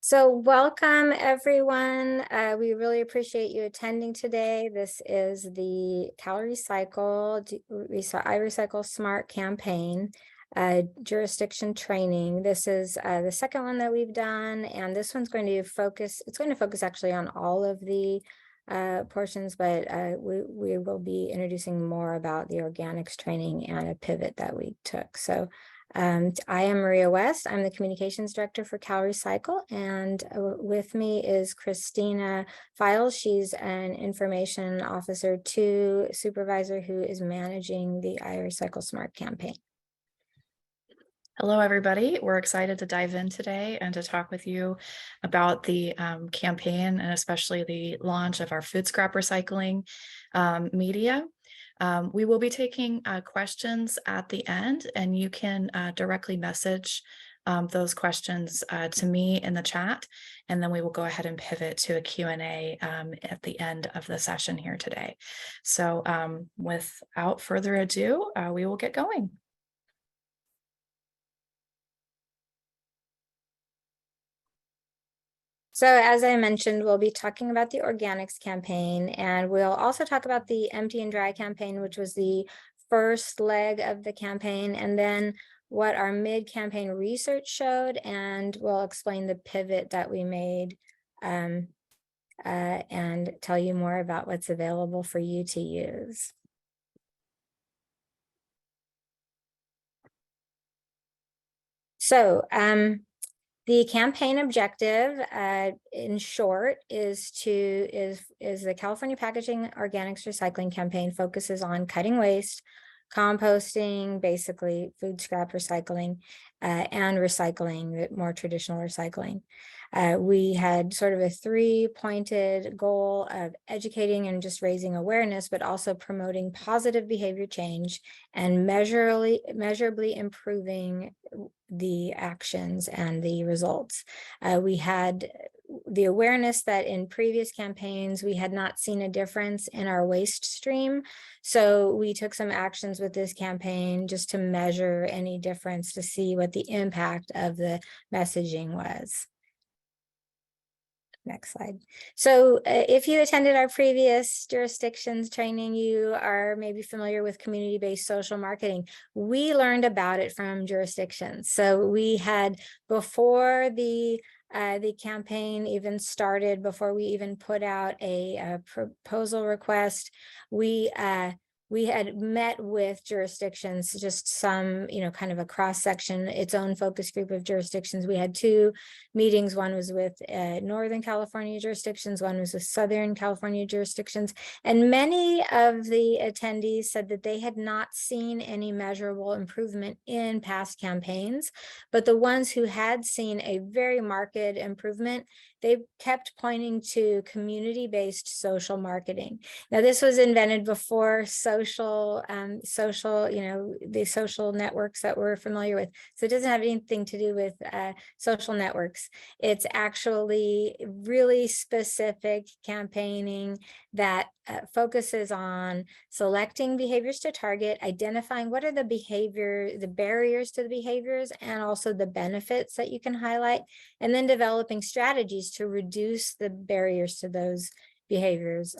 So welcome, everyone. We really appreciate you attending today. This is the CalRecycle Smart campaign jurisdiction training. This is the second one that we've done, and this one's going to focus, it's going to focus actually on all of the portions, but we will be introducing more about the organics training and a pivot that we took. So I am Maria West. I'm the communications director for CalRecycle, and with me is Christina Files. She's an information officer 2 supervisor who is managing the iRecycle Smart campaign. Hello, everybody. We're excited to dive in today and to talk with you about the campaign and especially the launch of our food scrap recycling media. We will be taking questions at the end, and you can directly message those questions to me in the chat, and then we will go ahead and pivot to a Q&A at the end of the session here today. So without further ado, we will get going. So as I mentioned, we'll be talking about the organics campaign, and we'll also talk about the empty and dry campaign, which was the first leg of the campaign, and then what our mid-campaign research showed, and we'll explain the pivot that we made and tell you more about what's available for you to use. So the campaign objective, in short, is the California Packaging Organics Recycling Campaign focuses on cutting waste, composting, basically food scrap recycling, and recycling, the more traditional recycling. We had sort of a 3-pointed goal of educating and just raising awareness, but also promoting positive behavior change and measurably improving the actions and the results. We had the awareness that in previous campaigns, we had not seen a difference in our waste stream. So we took some actions with this campaign just to measure any difference to see what the impact of the messaging was. Next slide. So if you attended our previous jurisdictions training, you are maybe familiar with community-based social marketing. We learned about it from jurisdictions. So we had, before the campaign even started, before we even put out a proposal request, we had met with jurisdictions, just some, kind of a cross-section, its own focus group of jurisdictions. We had 2 meetings. One was with Northern California jurisdictions, one was with Southern California jurisdictions. And many of the attendees said that they had not seen any measurable improvement in past campaigns, but the ones who had seen a very marked improvement, they kept pointing to community-based social marketing. Now, this was invented before the social networks that we're familiar with. So it doesn't have anything to do with social networks. It's actually really specific campaigning that focuses on selecting behaviors to target, identifying what are the barriers to the behaviors, and also the benefits that you can highlight, and then developing strategies to reduce the barriers to those behaviors,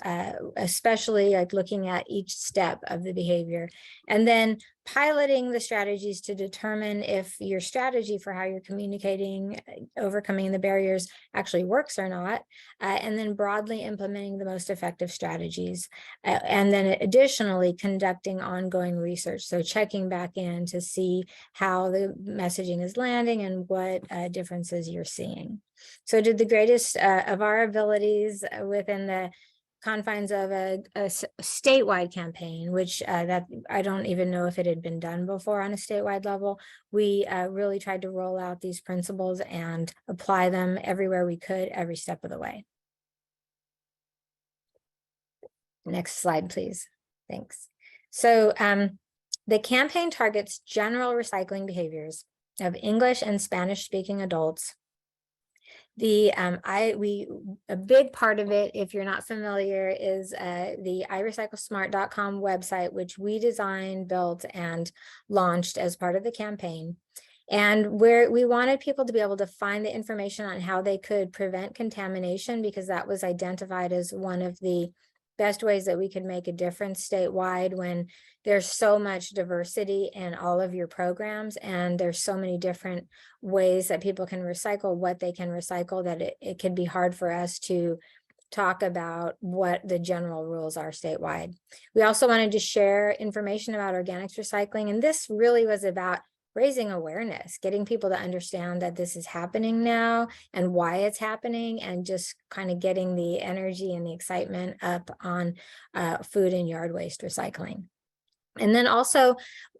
especially like looking at each step of the behavior, and then piloting the strategies to determine if your strategy for how you're communicating, overcoming the barriers actually works or not, and then broadly implementing the most effective strategies, and then additionally conducting ongoing research, so checking back in to see how the messaging is landing and what differences you're seeing. So did the greatest of our abilities within the confines of a statewide campaign, which that I don't even know if it had been done before on a statewide level. We really tried to roll out these principles and apply them everywhere we could, every step of the way. Next slide, please. Thanks. So the campaign targets general recycling behaviors of English and Spanish-speaking adults. A big part of it, if you're not familiar, is the iRecycleSmart.com website, which we designed, built, and launched as part of the campaign. And where we wanted people to be able to find the information on how they could prevent contamination, because that was identified as one of the best ways that we could make a difference statewide when there's so much diversity in all of your programs, and there's so many different ways that people can recycle what they can recycle, that it can be hard for us to talk about what the general rules are statewide. We also wanted to share information about organics recycling, and this really was about raising awareness, getting people to understand that this is happening now and why it's happening, and just kind of getting the energy and the excitement up on food and yard waste recycling. And then also,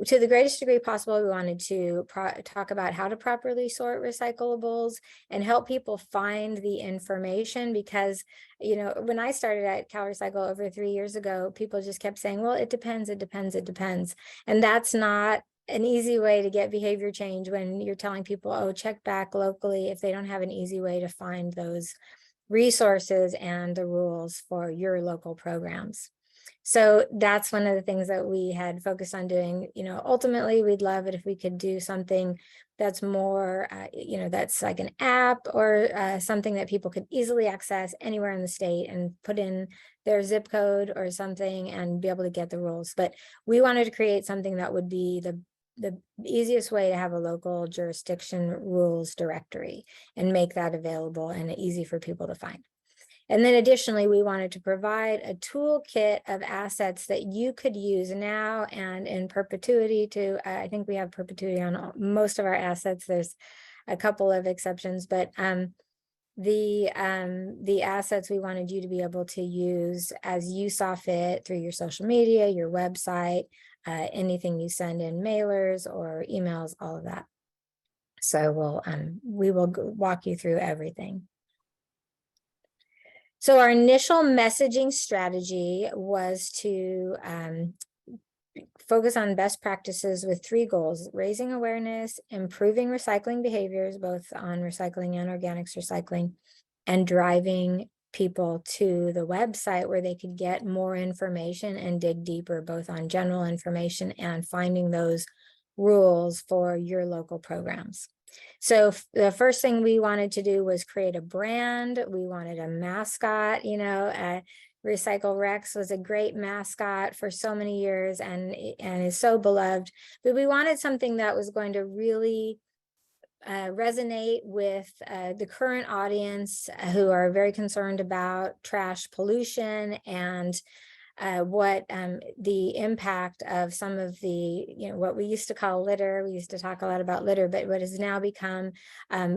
to the greatest degree possible, we wanted to talk about how to properly sort recyclables and help people find the information, because, you know, when I started at CalRecycle over 3 years ago, people just kept saying, well, it depends, it depends, it depends. And that's not an easy way to get behavior change when you're telling people, oh, check back locally, if they don't have an easy way to find those resources and the rules for your local programs. So that's one of the things that we had focused on doing. You know, ultimately, we'd love it if we could do something that's more, you know, that's like an app or something that people could easily access anywhere in the state and put in their zip code or something and be able to get the rules. But we wanted to create something that would be the easiest way to have a local jurisdiction rules directory and make that available and easy for people to find. And then additionally, we wanted to provide a toolkit of assets that you could use now and in perpetuity to, I think we have perpetuity on most of our assets. There's a couple of exceptions, but the assets we wanted you to be able to use as you saw fit through your social media, your website, anything you send in mailers or emails, all of that. So we will walk you through everything. So our initial messaging strategy was to focus on best practices with 3 goals: raising awareness, improving recycling behaviors, both on recycling and organics recycling, and driving people to the website where they could get more information and dig deeper, both on general information and finding those rules for your local programs. So the first thing we wanted to do was create a brand. We wanted a mascot. You know, Recycle Rex was a great mascot for so many years and is so beloved. But we wanted something that was going to really resonate with the current audience who are very concerned about trash pollution and what the impact of some of the, you know, what we used to call litter. We used to talk a lot about litter, but what has now become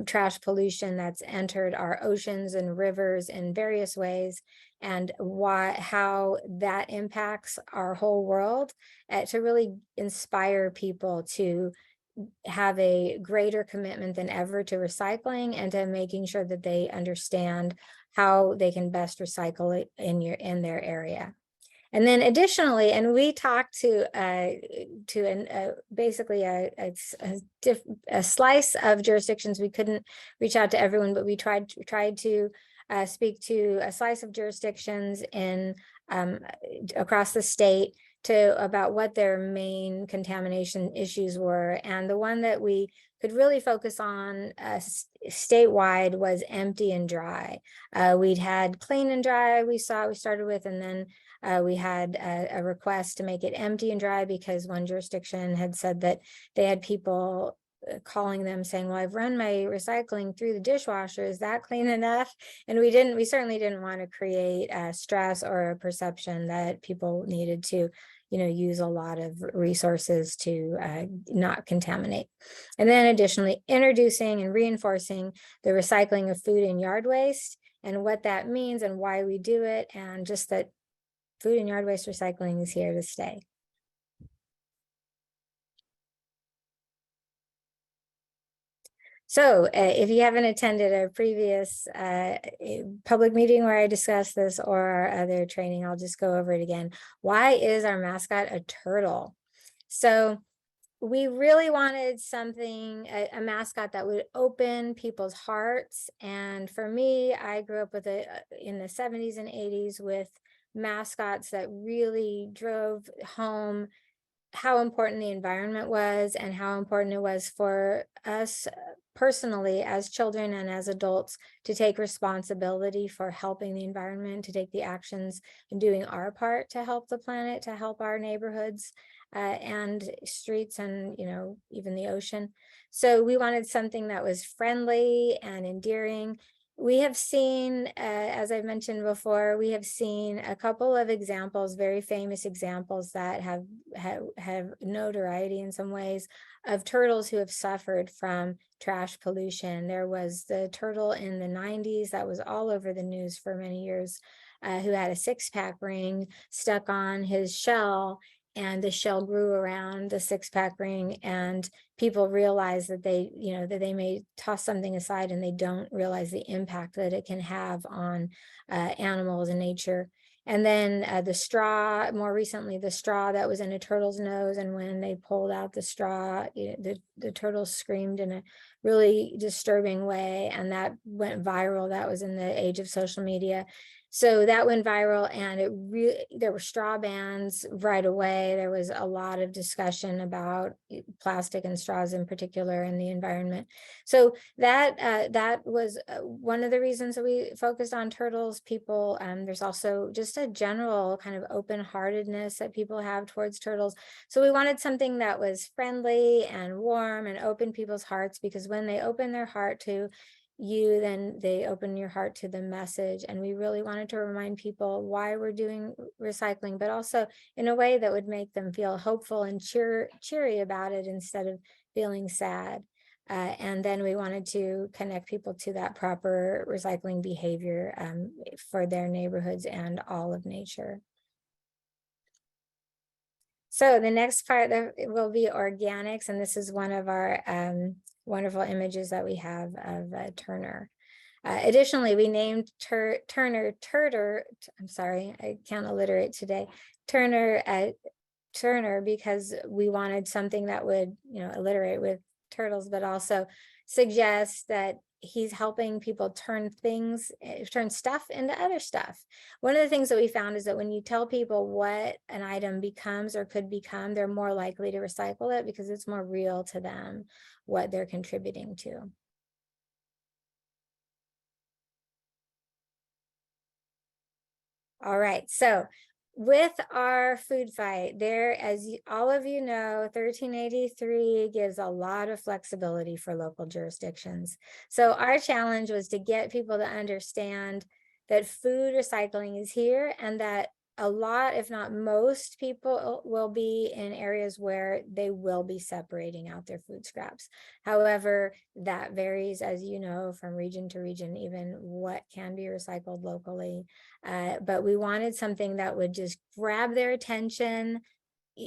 trash pollution that's entered our oceans and rivers in various ways, and how that impacts our whole world, to really inspire people to have a greater commitment than ever to recycling and to making sure that they understand how they can best recycle it in their area. And then additionally, and we talked to basically a slice of jurisdictions. We couldn't reach out to everyone, but we tried to speak to a slice of jurisdictions in across the state about what their main contamination issues were. And the one that we could really focus on statewide was empty and dry. We'd had clean and dry we started with, and then we had a request to make it empty and dry because one jurisdiction had said that they had people calling them saying, well, I've run my recycling through the dishwasher. Is that clean enough? And we certainly didn't want to create stress or a perception that people needed to, you know, use a lot of resources to not contaminate. And then additionally, introducing and reinforcing the recycling of food and yard waste and what that means and why we do it, and just that food and yard waste recycling is here to stay. So if you haven't attended a previous public meeting where I discussed this or our other training, I'll just go over it again. Why is our mascot a turtle? So we really wanted something, a mascot that would open people's hearts. And for me, I grew up with in the 70s and 80s with mascots that really drove home how important the environment was and how important it was for us personally as children and as adults to take responsibility for helping the environment, to take the actions and doing our part to help the planet, to help our neighborhoods and streets and, even the ocean. So we wanted something that was friendly and endearing. We have seen, as I mentioned before, we have seen a couple of examples, very famous examples that have notoriety in some ways, of turtles who have suffered from trash pollution. There was the turtle in the 90s that was all over the news for many years, who had a six-pack ring stuck on his shell, and the shell grew around the six-pack ring, and people realize that that they may toss something aside and they don't realize the impact that it can have on animals and nature. And then the straw, more recently, the straw that was in a turtle's nose, and when they pulled out the straw, the turtle screamed in a really disturbing way, and that went viral. That was in the age of social media. So that went viral, and there were straw bans right away. There was a lot of discussion about plastic and straws in particular in the environment. So that was one of the reasons that we focused on turtles. People, there's also just a general kind of open-heartedness that people have towards turtles. So we wanted something that was friendly and warm and open people's hearts, because when they open their heart to you, then they open your heart to the message. And we really wanted to remind people why we're doing recycling, but also in a way that would make them feel hopeful and cheery about it instead of feeling sad. And then we wanted to connect people to that proper recycling behavior for their neighborhoods and all of nature. So the next part that will be organics, and this is one of our wonderful images that we have of Turner. Additionally, we named Turner, I'm sorry, I can't alliterate today, Turner, because we wanted something that would, alliterate with turtles, but also suggest that he's helping people turn stuff into other stuff. One of the things that we found is that when you tell people what an item becomes or could become, they're more likely to recycle it because it's more real to them what they're contributing to. All right, so with our food fight, as all of you know, 1383 gives a lot of flexibility for local jurisdictions. So our challenge was to get people to understand that food recycling is here, and that a lot, if not most people, will be in areas where they will be separating out their food scraps. However, that varies, as you know, from region to region, even what can be recycled locally. But we wanted something that would just grab their attention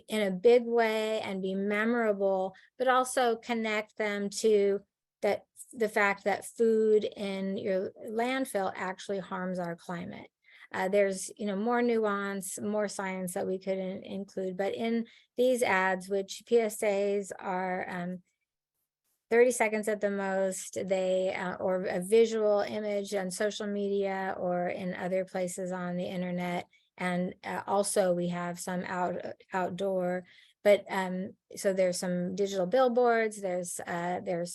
in a big way and be memorable, but also connect them to the fact that food in your landfill actually harms our climate. There's more nuance, more science that we could include, but in these ads, which PSAs are 30 seconds at the most, or a visual image on social media or in other places on the internet. And also we have some outdoor, but so there's some digital billboards, there's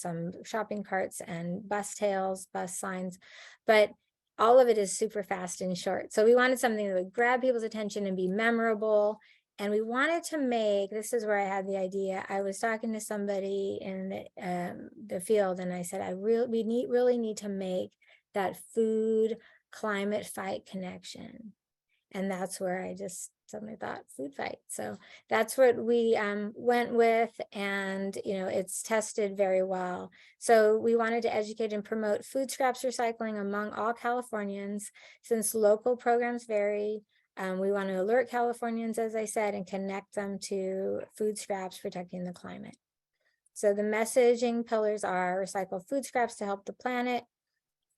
some shopping carts and bus tails, bus signs, but all of it is super fast and short. So we wanted something that would grab people's attention and be memorable. And we wanted to make, this is where I had the idea. I was talking to somebody in the field, and I said, we really need to make that food climate fight connection. And that's where I just suddenly thought food fight. So that's what we went with, and it's tested very well. So we wanted to educate and promote food scraps recycling among all Californians, since local programs vary. We want to alert Californians, as I said, and connect them to food scraps protecting the climate. So the messaging pillars are recycle food scraps to help the planet.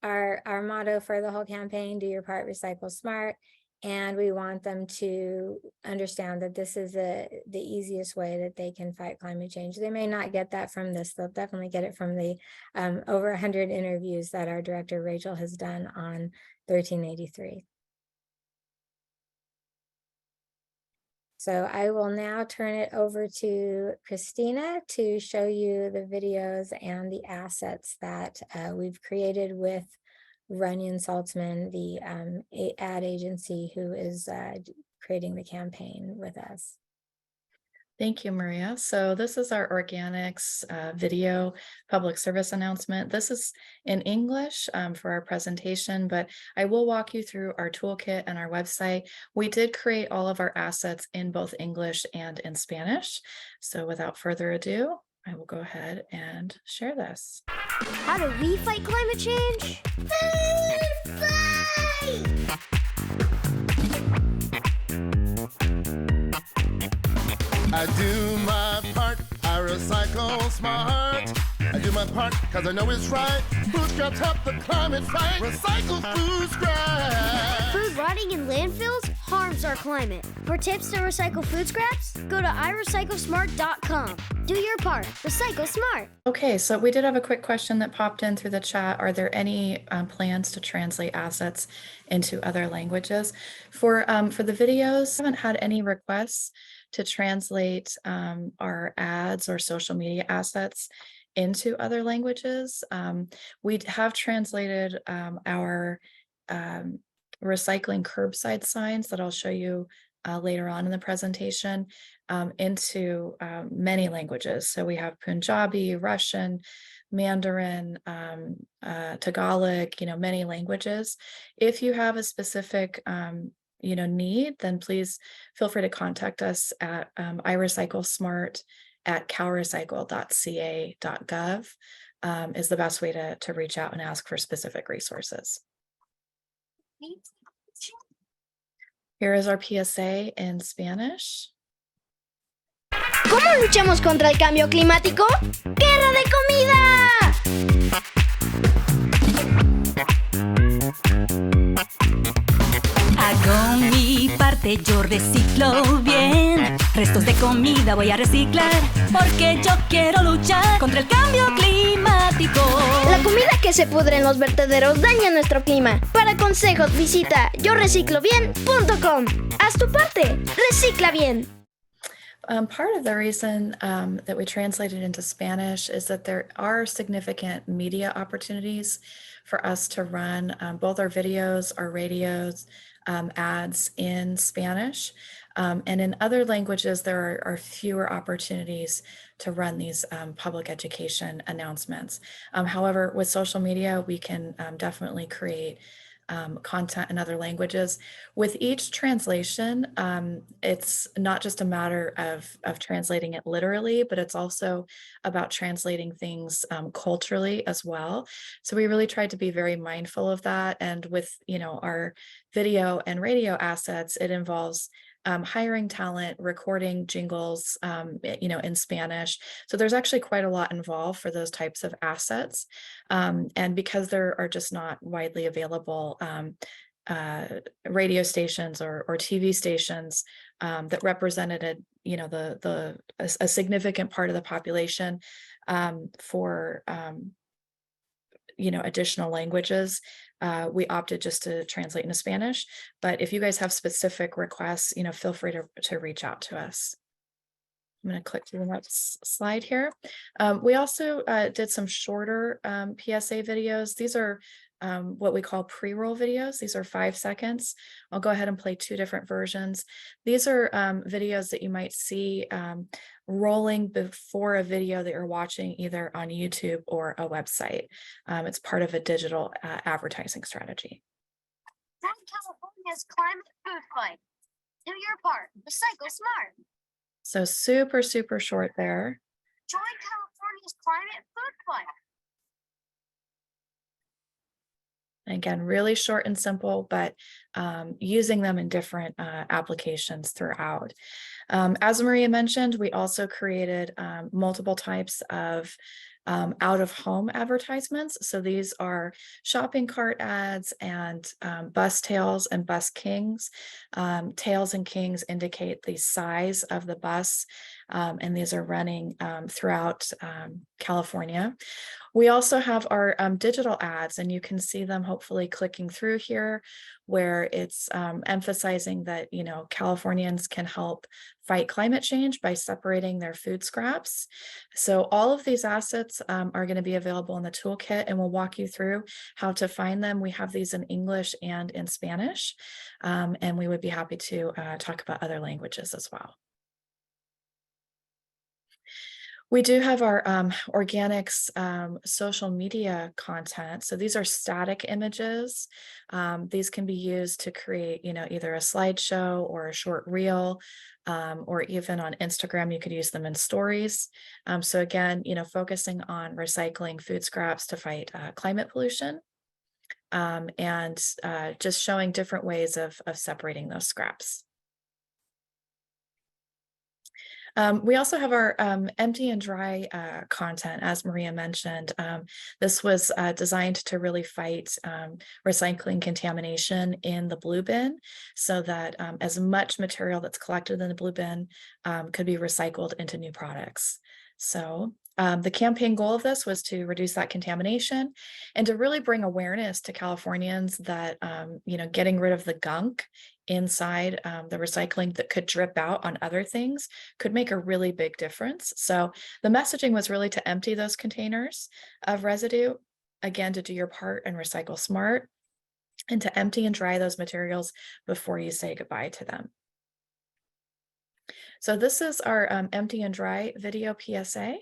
Our motto for the whole campaign, do your part, recycle smart. And we want them to understand that this is the easiest way that they can fight climate change. They may not get that from this. They'll definitely get it from the over 100 interviews that our director, Rachel, has done on 1383. So I will now turn it over to Christina to show you the videos and the assets that we've created with Runyon Saltzman, the ad agency who is creating the campaign with us. Thank you, Maria. So this is our organics video public service announcement. This is in English for our presentation, but I will walk you through our toolkit and our website. We did create all of our assets in both English and in Spanish. So without further ado, I will go ahead and share this. How do we fight climate change? Food fight! I do my part, I recycle smart. I do my part because I know it's right. Food scraps help the climate fight. Recycle food scraps. Food rotting in landfills harms our climate. For tips to recycle food scraps, go to iRecycleSmart.com. Do your part. Recycle smart. Okay, so we did have a quick question that popped in through the chat. Are there any plans to translate assets into other languages? For the videos, I haven't had any requests to translate our ads or social media assets into other languages. We have translated our recycling curbside signs that I'll show you later on in the presentation into many languages. So we have Punjabi, Russian, Mandarin, Tagalog, many languages. If you have a specific need, then please feel free to contact us at iRecycle-Smart@calrecycle.ca.gov is the best way to reach out and ask for specific resources. Here is our PSA in Spanish. ¿Cómo luchamos contra el cambio climático? ¡Guerra de comida! Hago mi parte, yo reciclo bien. Restos de comida voy a reciclar porque yo quiero luchar contra el cambio climático. La comida que se pudre en los vertederos daña nuestro clima. Para consejos visita yoreciclobien.com. Haz tu parte. Recicla bien. Part of the reason that we translated into Spanish is that there are significant media opportunities for us to run both our videos, our radios, ads in Spanish. And in other languages, there are fewer opportunities to run these public education announcements. However, with social media, we can definitely create content in other languages. With each translation, it's not just a matter of translating it literally, but it's also about translating things culturally as well. So we really tried to be very mindful of that. And with our video and radio assets, it involves hiring talent, recording jingles, in Spanish. So there's actually quite a lot involved for those types of assets. And because there are just not widely available radio stations or TV stations that represented, a significant part of the population for additional languages, we opted just to translate into Spanish. But if you guys have specific requests, feel free to reach out to us. I'm going to click to the next slide here. We also did some shorter PSA videos. These are what we call pre-roll videos. These are 5 seconds. I'll go ahead and play 2 different versions. These are videos that you might see rolling before a video that you're watching either on YouTube or a website. It's part of a digital advertising strategy. From California's climate food fight. Do your part. Recycle smart. So super, super short there. Join California's climate food fight. Again, really short and simple, but using them in different applications throughout. As Maria mentioned, we also created multiple types of out-of-home advertisements. So these are shopping cart ads and bus tails and bus kings. Tails and kings indicate the size of the bus and these are running throughout California. We also have our digital ads, and you can see them hopefully clicking through here, where it's emphasizing that, you know, Californians can help fight climate change by separating their food scraps. So all of these assets are going to be available in the toolkit, and we'll walk you through how to find them. We have these in English and in Spanish, and we would be happy to talk about other languages as well. We do have our organics social media content. So these are static images. These can be used to create, you know, either a slideshow or a short reel, or even on Instagram, you could use them in stories. So again, you know, focusing on recycling food scraps to fight climate pollution, and just showing different ways of separating those scraps. We also have our empty and dry content, as Maria mentioned. This was designed to really fight recycling contamination in the blue bin, so that as much material that's collected in the blue bin could be recycled into new products. So the campaign goal of this was to reduce that contamination and to really bring awareness to Californians that, you know, getting rid of the gunk inside the recycling that could drip out on other things could make a really big difference. So the messaging was really to empty those containers of residue, again, to do your part and recycle smart, and to empty and dry those materials before you say goodbye to them. So this is our empty and dry video PSA.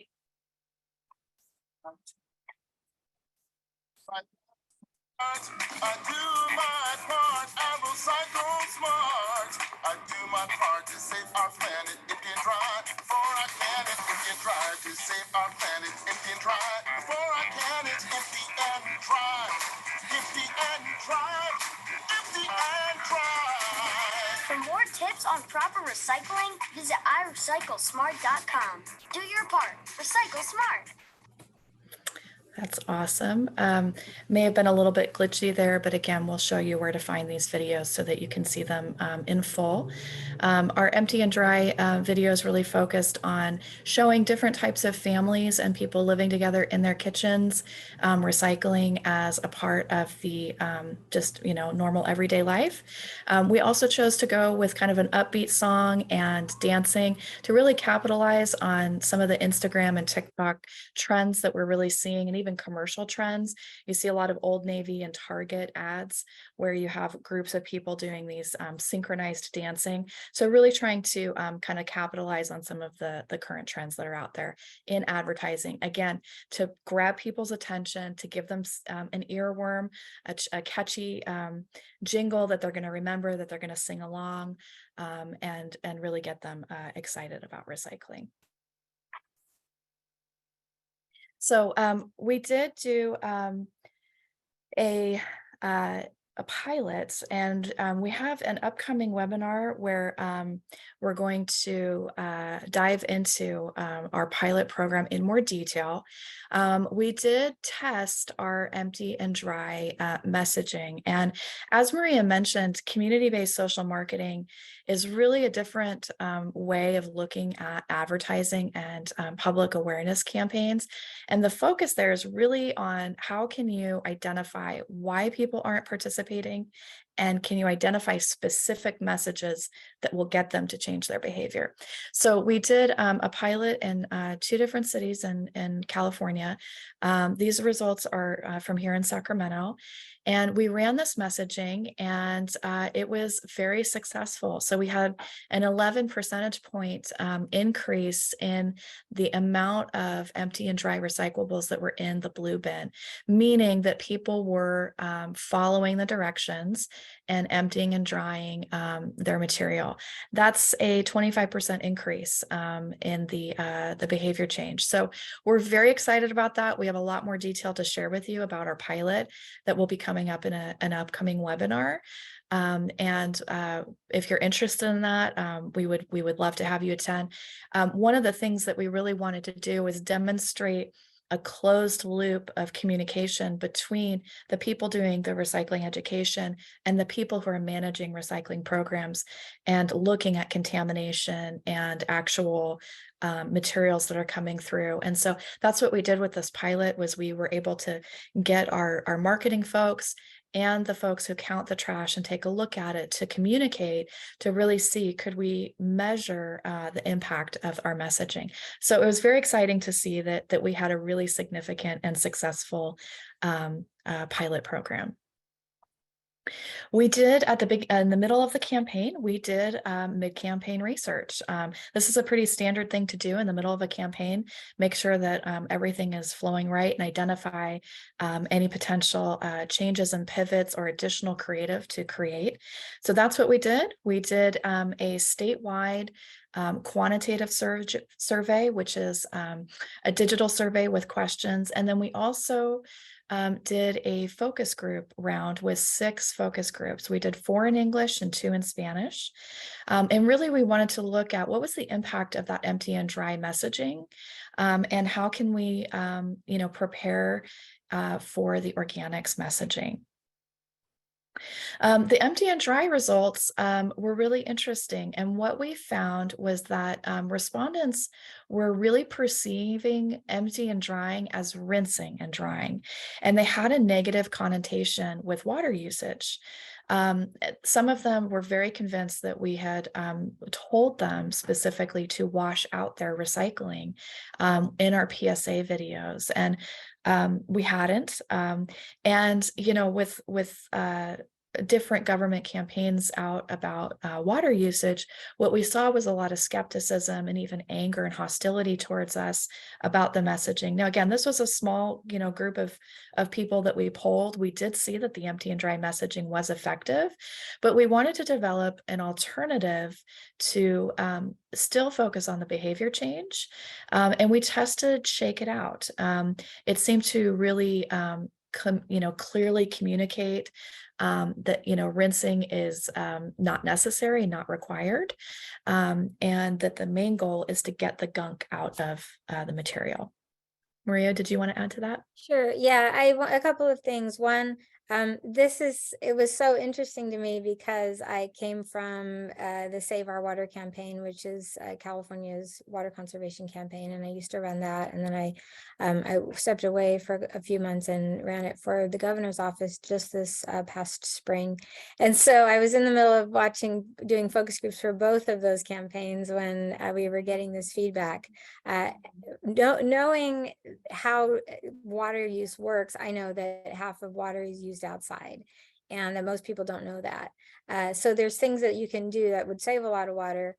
I do my part, I recycle smart. I do my part to save our planet empty and dry. Before I can it empty and dry, to save our planet empty and dry. Before I can it empty and dry, empty and dry, empty and dry. For more tips on proper recycling, visit iRecycleSmart.com. Do your part. Recycle smart. That's awesome. May have been a little bit glitchy there, but again, we'll show you where to find these videos so that you can see them in full. Our empty and dry video is really focused on showing different types of families and people living together in their kitchens, recycling as a part of the just, you know, normal everyday life. We also chose to go with kind of an upbeat song and dancing to really capitalize on some of the Instagram and TikTok trends that we're really seeing, and even commercial trends. You see a lot of Old Navy and Target ads where you have groups of people doing these synchronized dancing. So really trying to kind of capitalize on some of the current trends that are out there in advertising, again, to grab people's attention, to give them an earworm, a catchy jingle that they're going to remember, that they're going to sing along, and really get them excited about recycling. So we did do a pilot, and we have an upcoming webinar where we're going to dive into our pilot program in more detail. We did test our empty and dry messaging, and as Maria mentioned, community-based social marketing is really a different way of looking at advertising and public awareness campaigns. And the focus there is really on how can you identify why people aren't participating, and can you identify specific messages that will get them to change their behavior. So we did a pilot in 2 different cities in California. These results are from here in Sacramento. And we ran this messaging, and it was very successful. So we had an 11 percentage point increase in the amount of empty and dry recyclables that were in the blue bin, meaning that people were following the directions and emptying and drying their material. That's a 25% increase in the behavior change. So we're very excited about that. We have a lot more detail to share with you about our pilot that will be coming up in an upcoming webinar. If you're interested in that, we would love to have you attend. One of the things that we really wanted to do was demonstrate a closed loop of communication between the people doing the recycling education and the people who are managing recycling programs and looking at contamination and actual materials that are coming through. And so that's what we did with this pilot, was we were able to get our marketing folks and the folks who count the trash and take a look at it to communicate, to really see, could we measure the impact of our messaging. So it was very exciting to see that we had a really significant and successful pilot program. We did in the middle of the campaign, we did mid-campaign research. This is a pretty standard thing to do in the middle of a campaign, make sure that everything is flowing right and identify any potential changes and pivots or additional creative to create. So that's what we did. We did a statewide quantitative survey, which is a digital survey with questions. And then we also did a focus group round with 6 focus groups. We did 4 in English and 2 in Spanish. And really, we wanted to look at what was the impact of that empty and dry messaging, and how can we, prepare for the organics messaging. The empty and dry results were really interesting. And what we found was that respondents were really perceiving empty and drying as rinsing and drying. And they had a negative connotation with water usage. Some of them were very convinced that we had told them specifically to wash out their recycling in our PSA videos. And we hadn't. And, with different government campaigns out about water usage, what we saw was a lot of skepticism and even anger and hostility towards us about the messaging. Now, again, this was a small, group of people that we polled. We did see that the empty and dry messaging was effective, but we wanted to develop an alternative to still focus on the behavior change. And we tested Shake It Out. It seemed to really clearly communicate that rinsing is not necessary, not required, and that the main goal is to get the gunk out of the material. Maria, did you want to add to that? Sure. Yeah, I want a couple of things. One, it was so interesting to me because I came from the Save Our Water campaign, which is California's water conservation campaign, and I used to run that. And then I stepped away for a few months and ran it for the governor's office just this past spring. And so I was in the middle of doing focus groups for both of those campaigns when we were getting this feedback. Knowing how water use works, I know that half of water is used outside, and that most people don't know that. So there's things that you can do that would save a lot of water,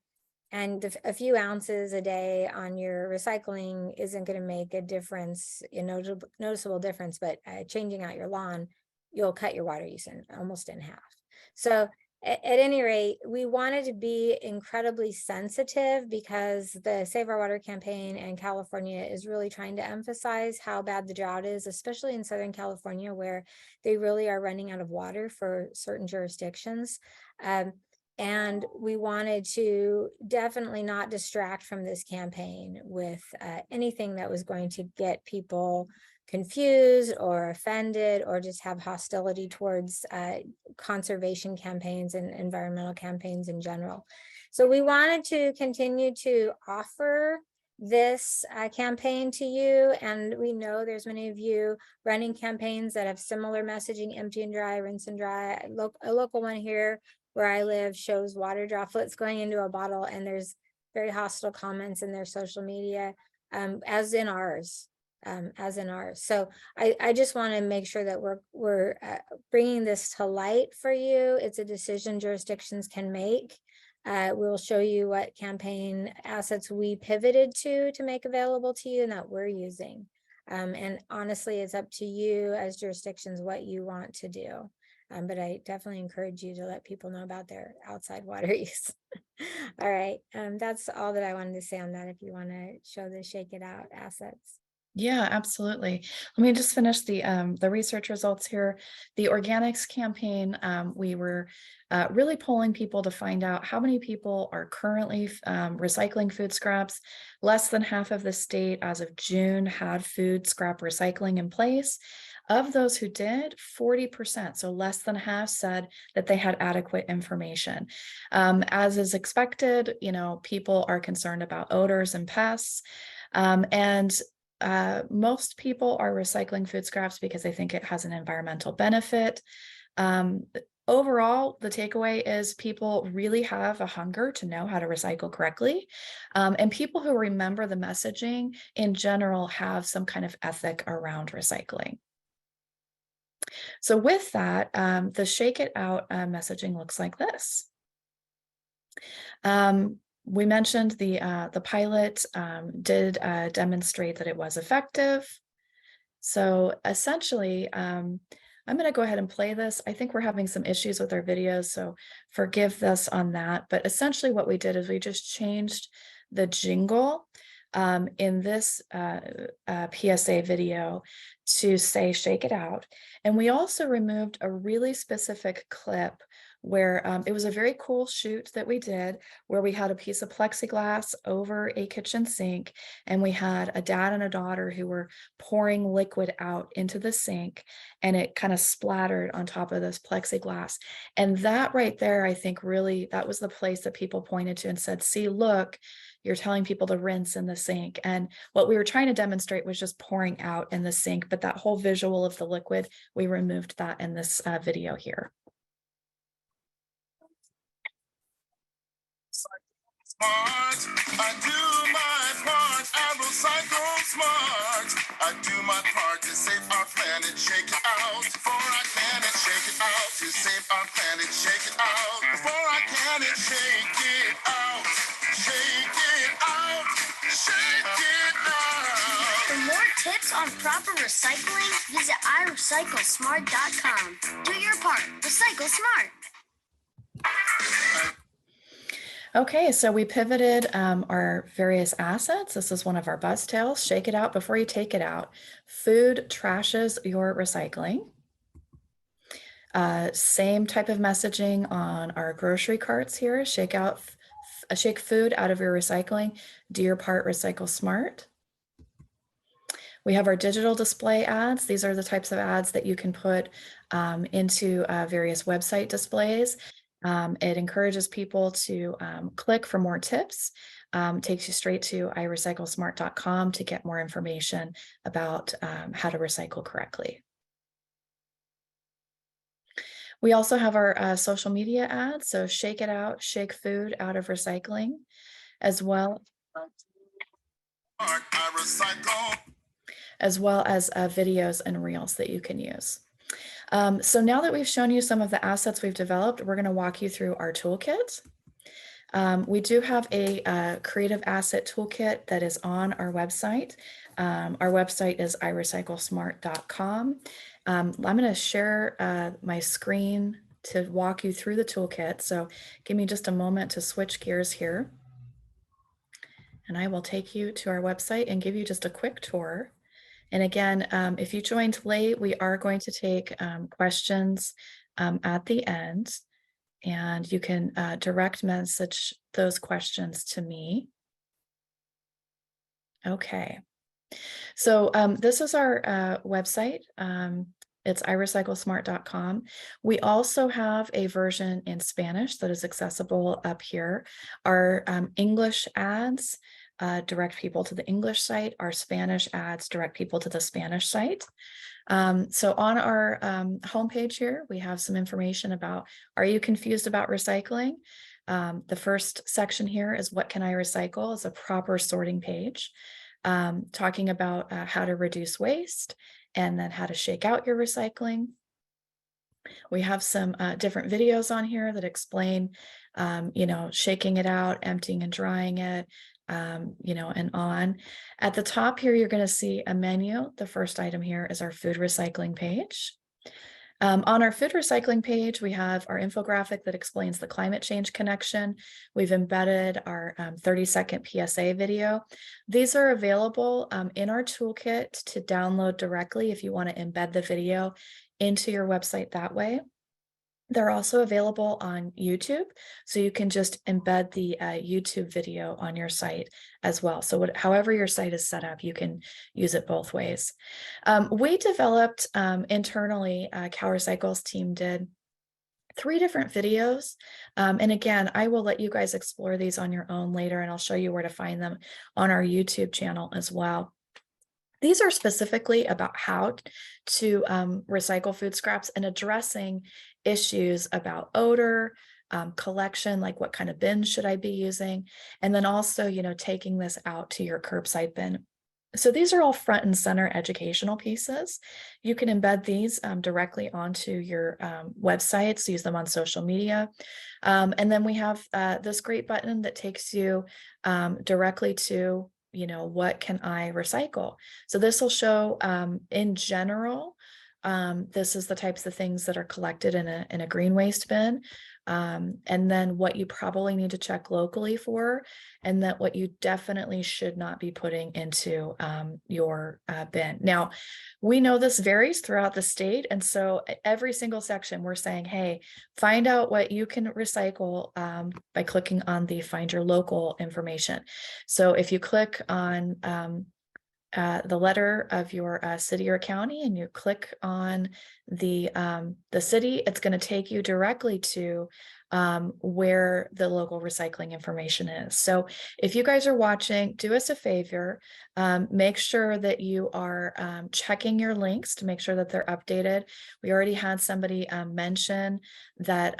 and a few ounces a day on your recycling isn't going to make a difference, noticeable difference, but changing out your lawn, you'll cut your water use almost in half. So at any rate, we wanted to be incredibly sensitive because the Save Our Water campaign and California is really trying to emphasize how bad the drought is, especially in Southern California, where they really are running out of water for certain jurisdictions. And we wanted to definitely not distract from this campaign with anything that was going to get people confused or offended or just have hostility towards conservation campaigns and environmental campaigns in general. So we wanted to continue to offer this campaign to you, and we know there's many of you running campaigns that have similar messaging: empty and dry, rinse and dry. A local one here where I live shows water droplets going into a bottle, and there's very hostile comments in their social media, as in ours. So I just want to make sure that we're bringing this to light for you. It's a decision jurisdictions can make. We'll show you what campaign assets we pivoted to make available to you and that we're using. And honestly, it's up to you as jurisdictions what you want to do. But I definitely encourage you to let people know about their outside water use. All right. That's all that I wanted to say on that. If you want to show the Shake It Out assets. Yeah, absolutely. Let me just finish the research results here. The organics campaign, we were really polling people to find out how many people are currently recycling food scraps. Less than half of the state as of June had food scrap recycling in place. Of those who did, 40%, so less than half, said that they had adequate information. As is expected, people are concerned about odors and pests. And most people are recycling food scraps because they think it has an environmental benefit. Overall, the takeaway is people really have a hunger to know how to recycle correctly. And people who remember the messaging in general have some kind of ethic around recycling. So with that, the Shake It Out messaging looks like this. We mentioned the pilot did demonstrate that it was effective. So essentially, I'm going to go ahead and play this. I think we're having some issues with our videos, so forgive us on that. But essentially what we did is we just changed the jingle in this PSA video to say "Shake It Out." And we also removed a really specific clip where it was a very cool shoot that we did, where we had a piece of plexiglass over a kitchen sink, and we had a dad and a daughter who were pouring liquid out into the sink, and it kind of splattered on top of this plexiglass. And that right there, I think really, that was the place that people pointed to and said, see, look, you're telling people to rinse in the sink. And what we were trying to demonstrate was just pouring out in the sink, but that whole visual of the liquid, we removed that in this video here. Smart, I do my part, I recycle smart. I do my part to save our planet, shake it out. Before I can it, shake it out. To save our planet, shake it out. Before I can it, shake it out. Shake it out. Shake it out. For more tips on proper recycling, visit iRecycleSmart.com. Do your part. Recycle smart. Okay, so we pivoted our various assets. This is one of our buzz tails. Shake it out before you take it out. Food trashes your recycling. Same type of messaging on our grocery carts here. Shake food out of your recycling. Do your part, recycle smart. We have our digital display ads. These are the types of ads that you can put into various website displays. It encourages people to click for more tips, takes you straight to iRecycleSmart.com to get more information about how to recycle correctly. We also have our social media ads, so shake it out, shake food out of recycling, as well as videos and reels that you can use. So now that we've shown you some of the assets we've developed, we're going to walk you through our toolkit. We do have a creative asset toolkit that is on our website. Our website is iRecycleSmart.com. I'm going to share my screen to walk you through the toolkit. So give me just a moment to switch gears here. And I will take you to our website and give you just a quick tour. And again, if you joined late, we are going to take questions at the end, and you can direct message those questions to me. Okay, so this is our website. It's iRecycleSmart.com. We also have a version in Spanish that is accessible up here. Our English ads direct people to the English site. Our Spanish ads direct people to the Spanish site. So on our homepage here, we have some information about, are you confused about recycling? The first section here is what can I recycle? It's a proper sorting page, talking about how to reduce waste and then how to shake out your recycling. We have some different videos on here that explain, shaking it out, emptying and drying it, and on. At the top here, you're going to see a menu. The first item here is our food recycling page. On our food recycling page, we have our infographic that explains the climate change connection. We've embedded our 30-second PSA video. These are available in our toolkit to download directly if you want to embed the video into your website that way. They're also available on YouTube, so you can just embed the YouTube video on your site as well. So however your site is set up, you can use it both ways. We developed internally, CalRecycle's team did 3 different videos. And again, I will let you guys explore these on your own later, and I'll show you where to find them on our YouTube channel as well. These are specifically about how to recycle food scraps and addressing issues about odor, collection, like what kind of bin should I be using, and then also, you know, taking this out to your curbside bin. So these are all front and center educational pieces. You can embed these directly onto your websites, use them on social media. And then we have this great button that takes you directly to, you know, what can I recycle? So this will show in general, this is the types of things that are collected in a green waste bin. And then what you probably need to check locally for, and that what you definitely should not be putting into your bin. Now, we know this varies throughout the state. And so every single section we're saying, hey, find out what you can recycle by clicking on the find your local information. So if you click on the letter of your city or county, and you click on the city, it's going to take you directly to where the local recycling information is. So if you guys are watching, do us a favor, make sure that you are checking your links to make sure that they're updated. We already had somebody mention that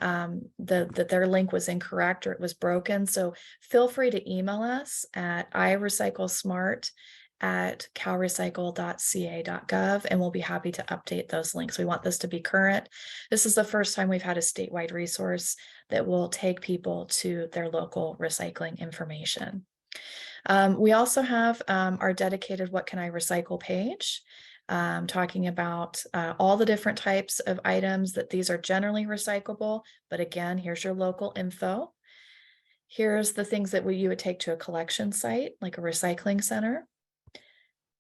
that their link was incorrect or it was broken. So feel free to email us at irecyclesmart@calrecycle.ca.gov, and we'll be happy to update those links. We want this to be current. This is the first time we've had a statewide resource that will take people to their local recycling information. We also have our dedicated What Can I Recycle page, talking about all the different types of items that these are generally recyclable. But again, here's your local info. Here's the things that you would take to a collection site, like a recycling center.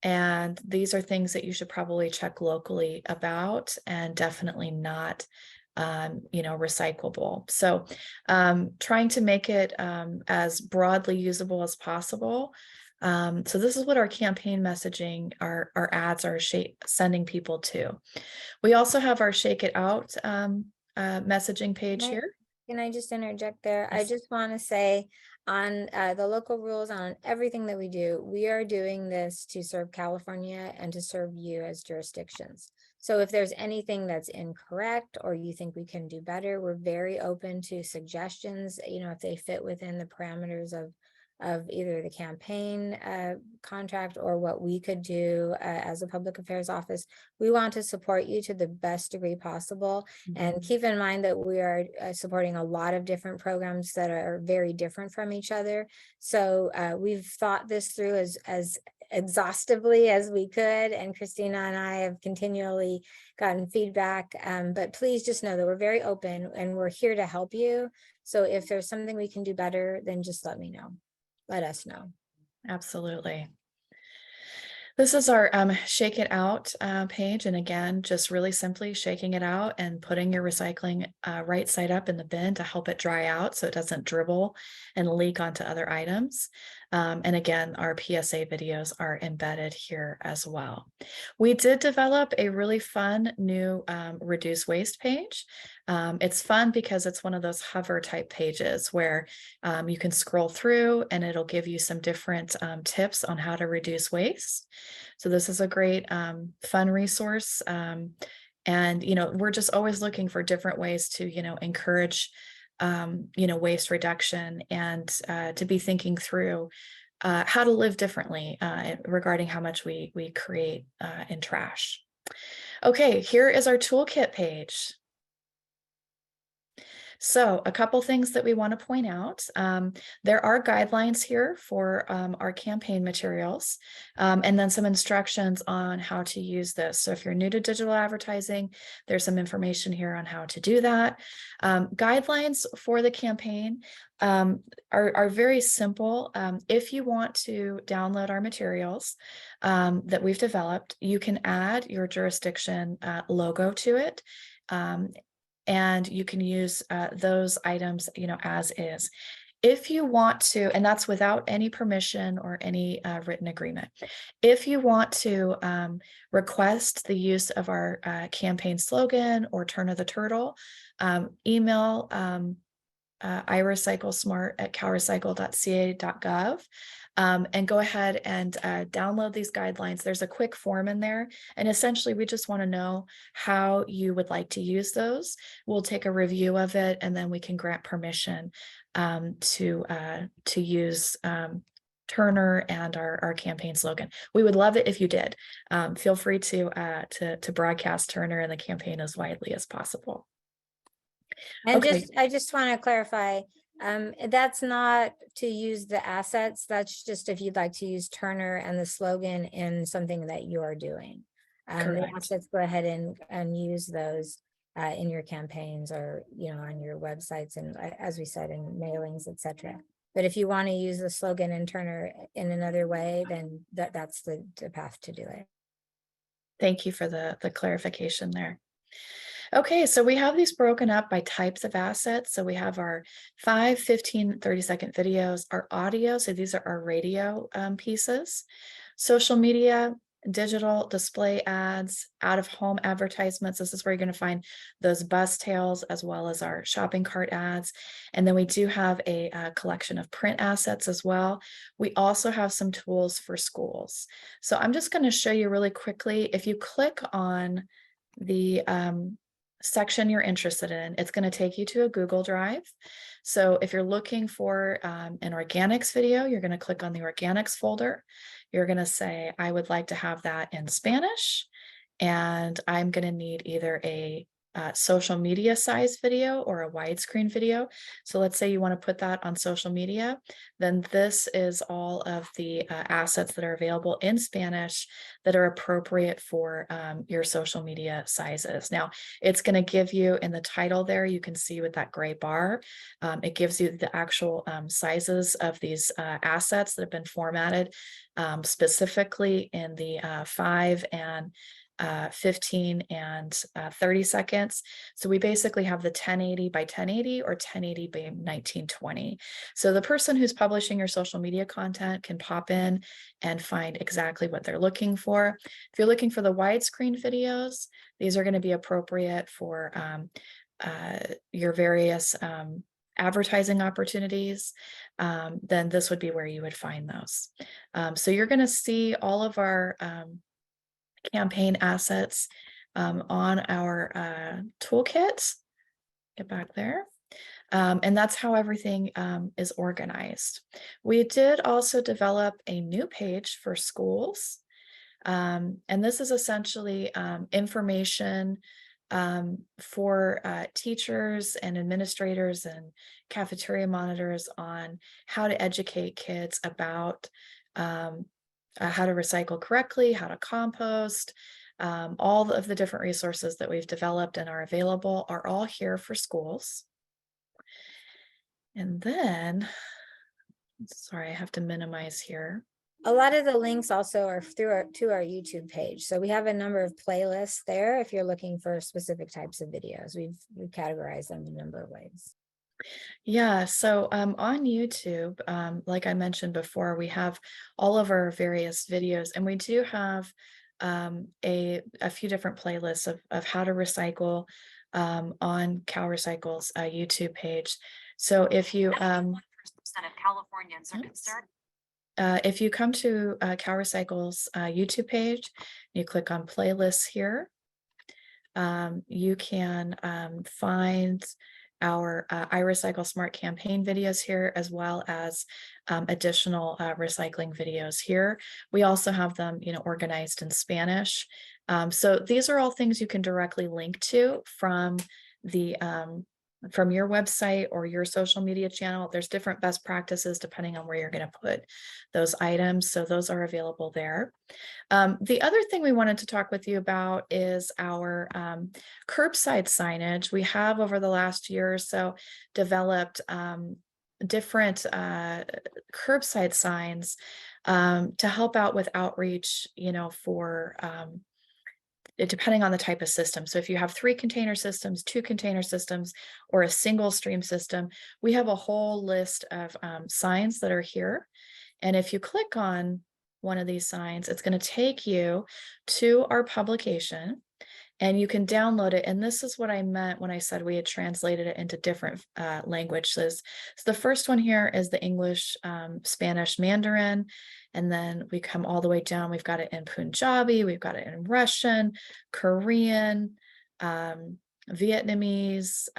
And these are things that you should probably check locally about, and definitely not, you know, recyclable. So trying to make it as broadly usable as possible. So this is what our campaign messaging, our ads are sending people to. We also have our Shake It Out messaging page here. Can I just interject there? Yes. I just want to say on the local rules, on everything that we do, we are doing this to serve California and to serve you as jurisdictions. So if there's anything that's incorrect or you think we can do better, we're very open to suggestions, you know, if they fit within the parameters of either the campaign contract or what we could do as a public affairs office. We want to support you to the best degree possible. And keep in mind that we are supporting a lot of different programs that are very different from each other. So we've thought this through as exhaustively as we could, and Christina and I have continually gotten feedback, but please just know that we're very open and we're here to help you. So if there's something we can do better, then just let me know. Let us know. Absolutely. This is our Shake It Out page. And again, just really simply shaking it out and putting your recycling right side up in the bin to help it dry out so it doesn't dribble and leak onto other items. And again, our PSA videos are embedded here as well. We did develop a really fun new reduce waste page. It's fun because it's one of those hover type pages where you can scroll through and it'll give you some different tips on how to reduce waste. So this is a great fun resource. And, you know, we're just always looking for different ways to, you know, encourage, you know, waste reduction and to be thinking through how to live differently regarding how much we create in trash. Okay, here is our toolkit page. So a couple things that we want to point out. There are guidelines here for our campaign materials, and then some instructions on how to use this. So if you're new to digital advertising, there's some information here on how to do that. Guidelines for the campaign are very simple. If you want to download our materials that we've developed, you can add your jurisdiction logo to it. And you can use those items, as is. If you want to, and that's without any permission or any written agreement. If you want to request the use of our campaign slogan or Turn of the Turtle, email iRecycleSmart@calrecycle.ca.gov. And go ahead and download these guidelines. There's a quick form in there. And essentially, we just want to know how you would like to use those. We'll take a review of it, and then we can grant permission to use Turner and our campaign slogan. We would love it if you did. Feel free to broadcast Turner and the campaign as widely as possible. And Okay. I just want to clarify, that's not to use the assets. That's just if you'd like to use Turner and the slogan in something that you're doing. The Correct. assets, go ahead and use those in your campaigns or, on your websites and as we said, in mailings, etc. But if you want to use the slogan and Turner in another way, then that's the path to do it. Thank you for the clarification there. Okay, so we have these broken up by types of assets. So we have our 5, 15, 30-second videos, our audio. So these are our radio pieces, social media, digital display ads, out-of-home advertisements. This is where you're going to find those bus tails as well as our shopping cart ads. And then we do have a collection of print assets as well. We also have some tools for schools. So I'm just going to show you really quickly. If you click on the section you're interested in, it's going to take you to a Google Drive. So if you're looking for an organics video, you're going to click on the organics folder. You're going to say, I would like to have that in Spanish, and I'm going to need either a social media size video or a widescreen video. So let's say you want to put that on social media, then this is all of the assets that are available in Spanish that are appropriate for your social media sizes. Now, it's going to give you in the title there, you can see with that gray bar, it gives you the actual sizes of these assets that have been formatted specifically in the 5 and 15 and 30 seconds. So we basically have the 1080 by 1080 or 1080 by 1920. So the person who's publishing your social media content can pop in and find exactly what they're looking for. If you're looking for the widescreen videos, these are going to be appropriate for your various advertising opportunities, then this would be where you would find those. So you're going to see all of our campaign assets on our toolkit. Get back there. And that's how everything is organized. We did also develop a new page for schools. And this is essentially information for teachers and administrators and cafeteria monitors on how to educate kids about how to recycle correctly, how to compost. All of the different resources that we've developed and are available are all here for schools. And then, sorry, I have to minimize here. A lot of the links also are to our YouTube page. So we have a number of playlists there if you're looking for specific types of videos. We've categorized them in a number of ways. Yeah, so on YouTube, like I mentioned before, we have all of our various videos, and we do have a few different playlists of how to recycle on CalRecycle's YouTube page. So if you of Californians are concerned. if you come to CalRecycle's YouTube page, you click on playlists here, you can find our iRecycle Smart campaign videos here, as well as additional recycling videos here. We also have them, organized in Spanish. So these are all things you can directly link to from the from your website or your social media channel. There's different best practices depending on where you're going to put those items. So those are available there. The other thing we wanted to talk with you about is our curbside signage. We have over the last year or so developed different curbside signs to help out with outreach, for depending on the type of system. So if you have 3 container systems, 2 container systems, or a single stream system, we have a whole list of signs that are here. And if you click on one of these signs, it's going to take you to our publication and you can download it. And this is what I meant when I said we had translated it into different languages. So the first one here is the English, Spanish, Mandarin. And then we come all the way down. We've got it in Punjabi, we've got it in Russian, Korean, Vietnamese,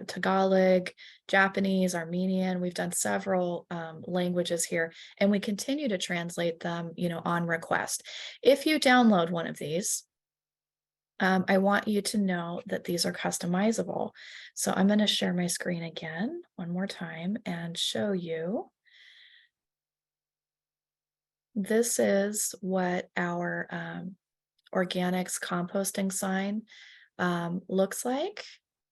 Tagalog, Japanese, Armenian. We've done several languages here, and we continue to translate them, on request. If you download one of these, I want you to know that these are customizable. So I'm going to share my screen again one more time and show you. This is what our organics composting sign looks like.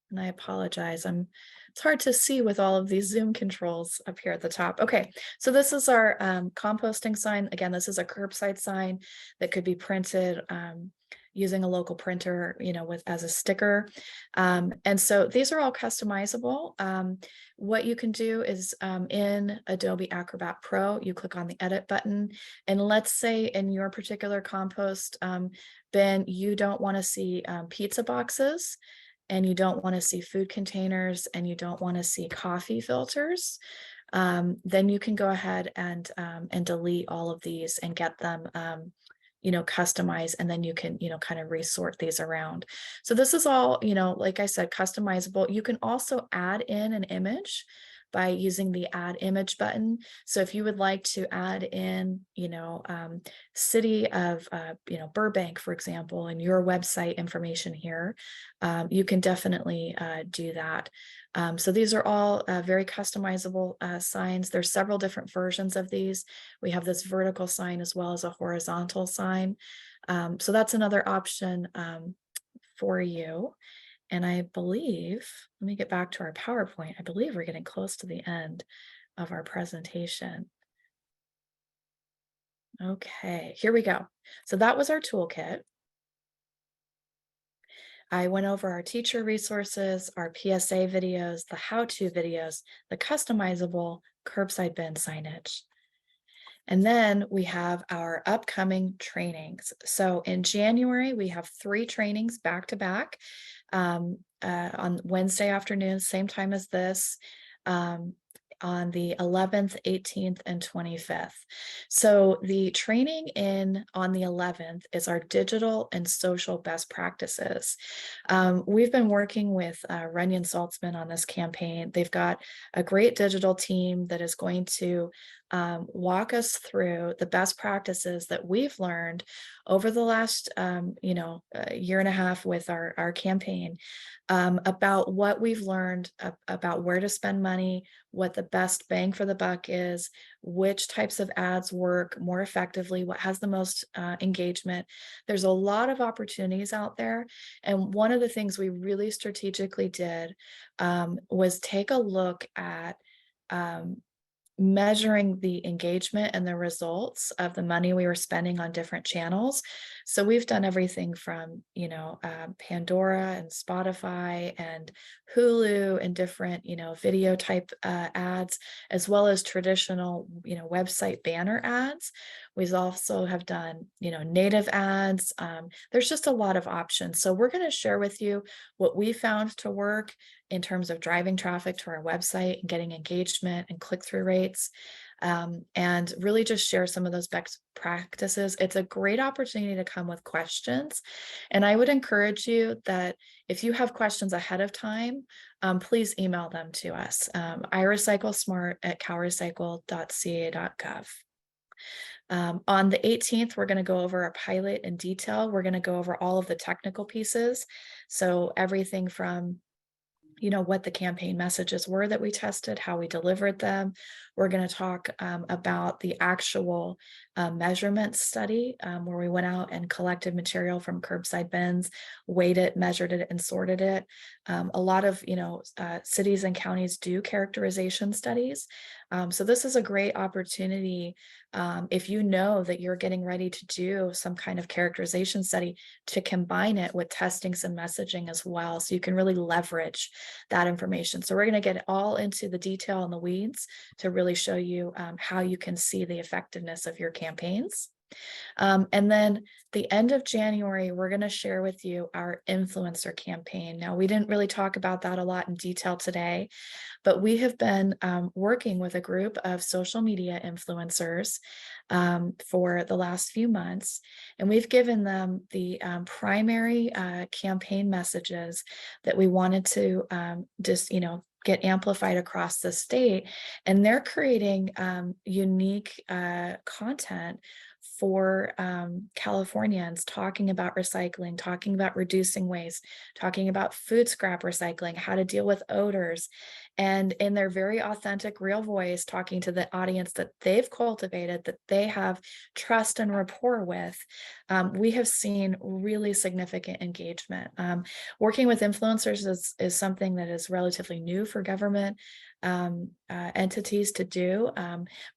And I apologize, it's hard to see with all of these Zoom controls up here at the top. Okay, so this is our composting sign. Again, this is a curbside sign that could be printed using a local printer, as a sticker. And so these are all customizable. What you can do is in Adobe Acrobat Pro, you click on the edit button. And let's say in your particular compost bin, you don't want to see pizza boxes, and you don't want to see food containers, and you don't want to see coffee filters. Then you can go ahead and delete all of these and get them customized, and then you can, kind of resort these around. So this is all, like I said, customizable. You can also add in an image by using the add image button. So if you would like to add in, city of, Burbank, for example, and your website information here, you can definitely do that. So these are all very customizable signs. There's several different versions of these. We have this vertical sign as well as a horizontal sign. So that's another option for you. And I believe, let me get back to our PowerPoint. I believe we're getting close to the end of our presentation. Okay, here we go. So that was our toolkit. I went over our teacher resources, our PSA videos, the how-to videos, the customizable curbside bin signage. And then we have our upcoming trainings. So in January, we have 3 trainings back to back on Wednesday afternoon, same time as this, on the 11th, 18th, and 25th. So the training on the 11th is our digital and social best practices. We've been working with Runyon Saltzman on this campaign. They've got a great digital team that is going to walk us through the best practices that we've learned over the last year and a half with our campaign, about what we've learned about where to spend money, what the best bang for the buck is, which types of ads work more effectively, what has the most engagement. There's a lot of opportunities out there. And one of the things we really strategically did was take a look at measuring the engagement and the results of the money we were spending on different channels. So we've done everything from, Pandora and Spotify and Hulu and different, video type ads, as well as traditional, website banner ads. We also have done, native ads. There's just a lot of options. So we're going to share with you what we found to work in terms of driving traffic to our website and getting engagement and click-through rates, and really just share some of those best practices. It's a great opportunity to come with questions. And I would encourage you that if you have questions ahead of time, please email them to us, irecyclesmart@calrecycle.ca.gov. On the 18th, we're going to go over a pilot in detail. We're going to go over all of the technical pieces. So everything from what the campaign messages were that we tested, how we delivered them. We're going to talk about the actual measurement study where we went out and collected material from curbside bins, weighed it, measured it, and sorted it. A lot of cities and counties do characterization studies. So this is a great opportunity if you know that you're getting ready to do some kind of characterization study, to combine it with testing some messaging as well, so you can really leverage that information. So we're going to get all into the detail and the weeds to really show you how you can see the effectiveness of your campaigns. And then the end of January, we're going to share with you our influencer campaign. Now, we didn't really talk about that a lot in detail today, but we have been working with a group of social media influencers for the last few months, and we've given them the primary campaign messages that we wanted to get amplified across the state. And they're creating unique content for Californians, talking about recycling, talking about reducing waste, talking about food scrap recycling, how to deal with odors, and in their very authentic, real voice, talking to the audience that they've cultivated, that they have trust and rapport with. We have seen really significant engagement. Working with influencers is something that is relatively new for government entities to do,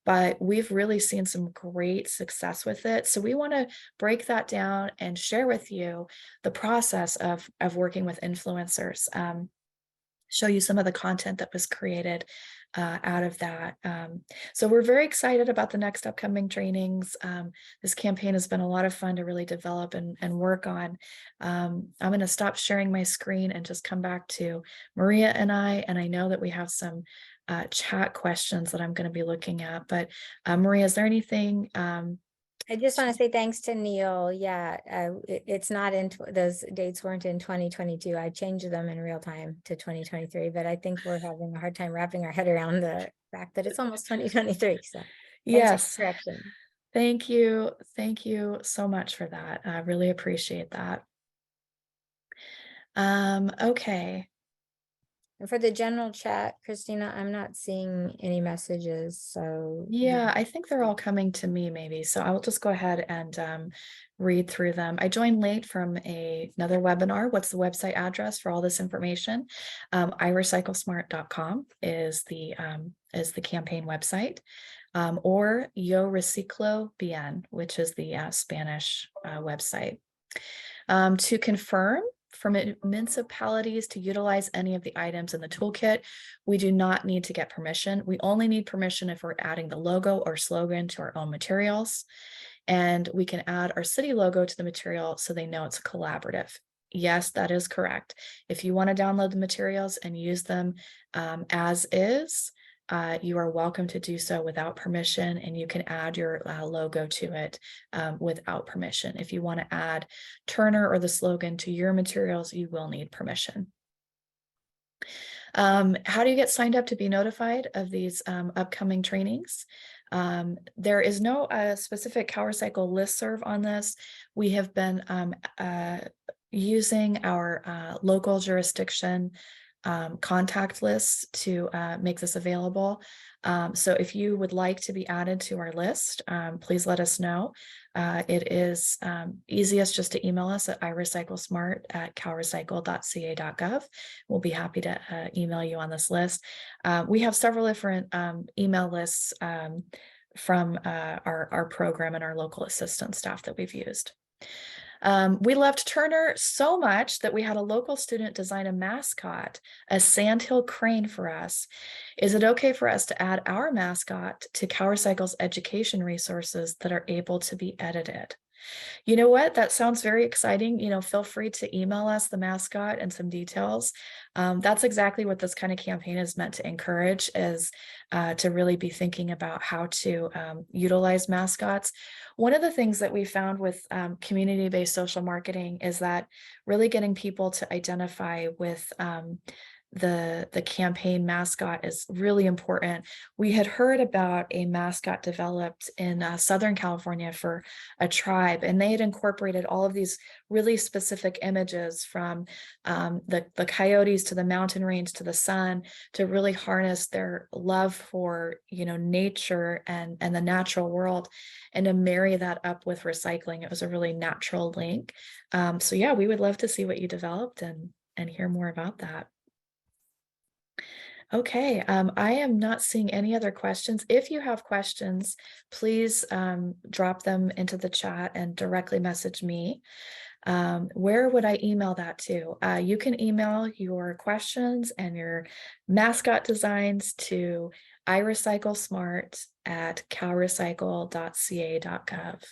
but we've really seen some great success with it. So we want to break that down and share with you the process of working with influencers, show you some of the content that was created out of that. So we're very excited about the next upcoming trainings. This campaign has been a lot of fun to really develop and work on. I'm going to stop sharing my screen and just come back to Maria and I know that we have some chat questions that I'm going to be looking at, but Maria, is there anything? I just want to say thanks to Neil. Yeah, it's not in those dates weren't in 2022. I changed them in real time to 2023, but I think we're having a hard time wrapping our head around the fact that it's almost 2023. So yes, correction. Thank you. Thank you so much for that. I really appreciate that. Okay. And for the general chat, Christina, I'm not seeing any messages. So yeah, I think they're all coming to me maybe. So I will just go ahead and read through them. I joined late from another webinar. What's the website address for all this information? iRecycleSmart.com is the campaign website, or Yo Reciclo Bien, which is the Spanish website. To confirm, for municipalities to utilize any of the items in the toolkit, we do not need to get permission. We only need permission if we're adding the logo or slogan to our own materials. And we can add our city logo to the material so they know it's a collaborative. Yes, that is correct. If you want to download the materials and use them as is, you are welcome to do so without permission, and you can add your logo to it without permission. If you want to add Turner or the slogan to your materials, you will need permission. How do you get signed up to be notified of these upcoming trainings? There is no specific CalRecycle listserv on this. We have been using our local jurisdiction contact lists to make this available. So if you would like to be added to our list, please let us know. It is easiest just to email us at iRecycleSmart@calrecycle.ca.gov. We'll be happy to email you on this list. We have several different email lists from our program and our local assistance staff that we've used. We loved Turner so much that we had a local student design a mascot, a sandhill crane, for us. Is it okay for us to add our mascot to CalRecycle's education resources that are able to be edited? You know what? That sounds very exciting. Feel free to email us the mascot and some details. That's exactly what this kind of campaign is meant to encourage, is to really be thinking about how to utilize mascots. One of the things that we found with community-based social marketing is that really getting people to identify with the campaign mascot is really important. We had heard about a mascot developed in Southern California for a tribe, and they had incorporated all of these really specific images from the coyotes to the mountain range to the sun to really harness their love for, nature and the natural world, and to marry that up with recycling. It was a really natural link. So yeah, we would love to see what you developed and hear more about that. Okay, I am not seeing any other questions. If you have questions, please drop them into the chat and directly message me. Where would I email that to? You can email your questions and your mascot designs to irecyclesmart@calrecycle.ca.gov.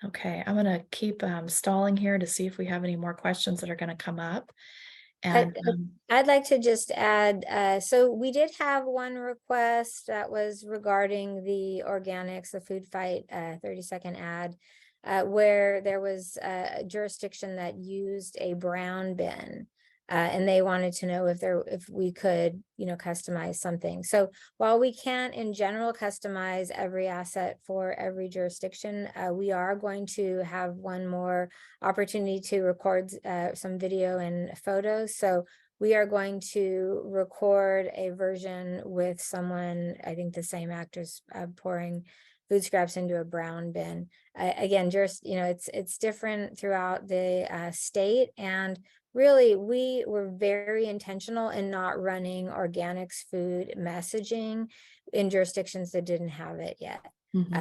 Okay, I'm going to keep stalling here to see if we have any more questions that are going to come up. And I'd like to just add, so we did have one request that was regarding the organics, the food fight 30-second ad, where there was a jurisdiction that used a brown bin. And they wanted to know if we could, customize something. So while we can't in general customize every asset for every jurisdiction, we are going to have one more opportunity to record some video and photos. So we are going to record a version with someone, I think the same actors, pouring food scraps into a brown bin. Again, it's different throughout the state, and really, we were very intentional in not running organics food messaging in jurisdictions that didn't have it yet.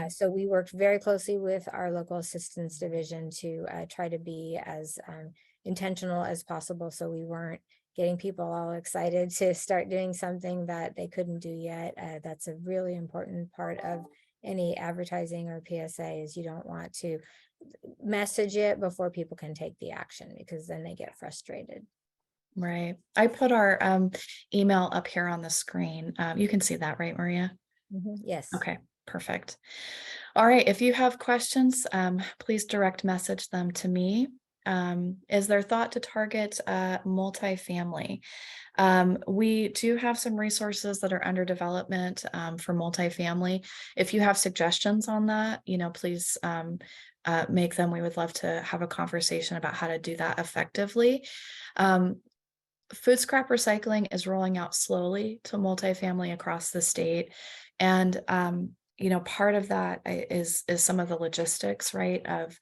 So we worked very closely with our local assistance division to try to be as intentional as possible, so we weren't getting people all excited to start doing something that they couldn't do yet. That's a really important part of any advertising or PSA, is you don't want to message it before people can take the action, because then they get frustrated. Right. I put our email up here on the screen. You can see that, right, Maria? Yes. Okay, perfect. All right. If you have questions, please direct message them to me. Is there thought to target multifamily? We do have some resources that are under development for multifamily. If you have suggestions on that, please make them. We would love to have a conversation about how to do that effectively. Food scrap recycling is rolling out slowly to multifamily across the state. And, part of that is some of the logistics, right, of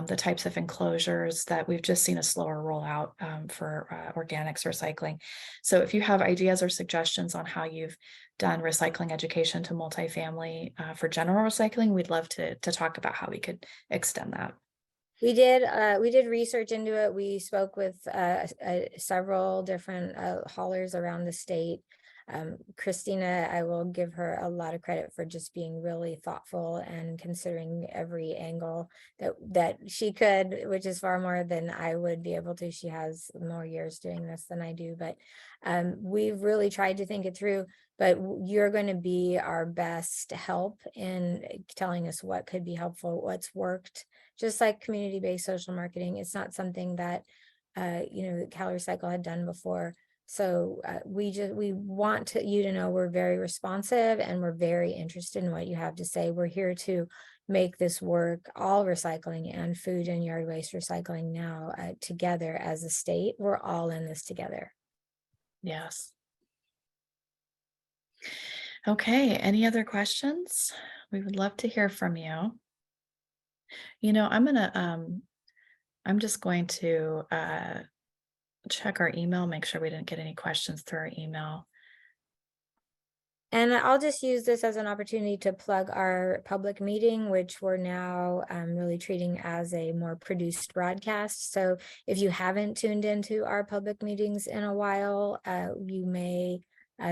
the types of enclosures that we've just seen a slower rollout for organics recycling. So if you have ideas or suggestions on how you've done recycling education to multifamily for general recycling, we'd love to talk about how we could extend that. We did research into it. We spoke with several different haulers around the state. Christina, I will give her a lot of credit for just being really thoughtful and considering every angle that she could, which is far more than I would be able to. She has more years doing this than I do, but we've really tried to think it through. But you're going to be our best help in telling us what could be helpful, what's worked. Just like community-based social marketing, it's not something that CalRecycle had done before. So we want you to know we're very responsive and we're very interested in what you have to say. We're here to make this work, all recycling and food and yard waste recycling now together as a state. We're all in this together. Yes. Okay, any other questions? We would love to hear from you. I'm just going to check our email, make sure we didn't get any questions through our email. And I'll just use this as an opportunity to plug our public meeting, which we're now really treating as a more produced broadcast. So if you haven't tuned into our public meetings in a while, you may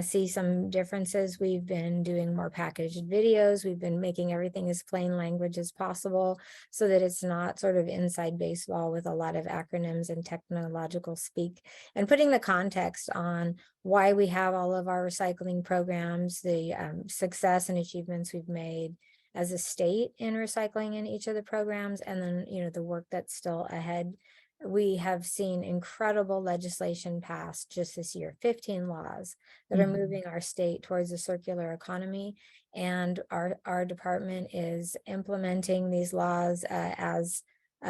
see some differences. We've been doing more packaged videos. We've been making everything as plain language as possible so that it's not sort of inside baseball with a lot of acronyms and technological speak, and putting the context on why we have all of our recycling programs, the success and achievements we've made as a state in recycling in each of the programs, and then, the work that's still ahead we have seen incredible legislation passed just this year, 15 laws that are Mhm. moving our state towards a circular economy. And our department is implementing these laws as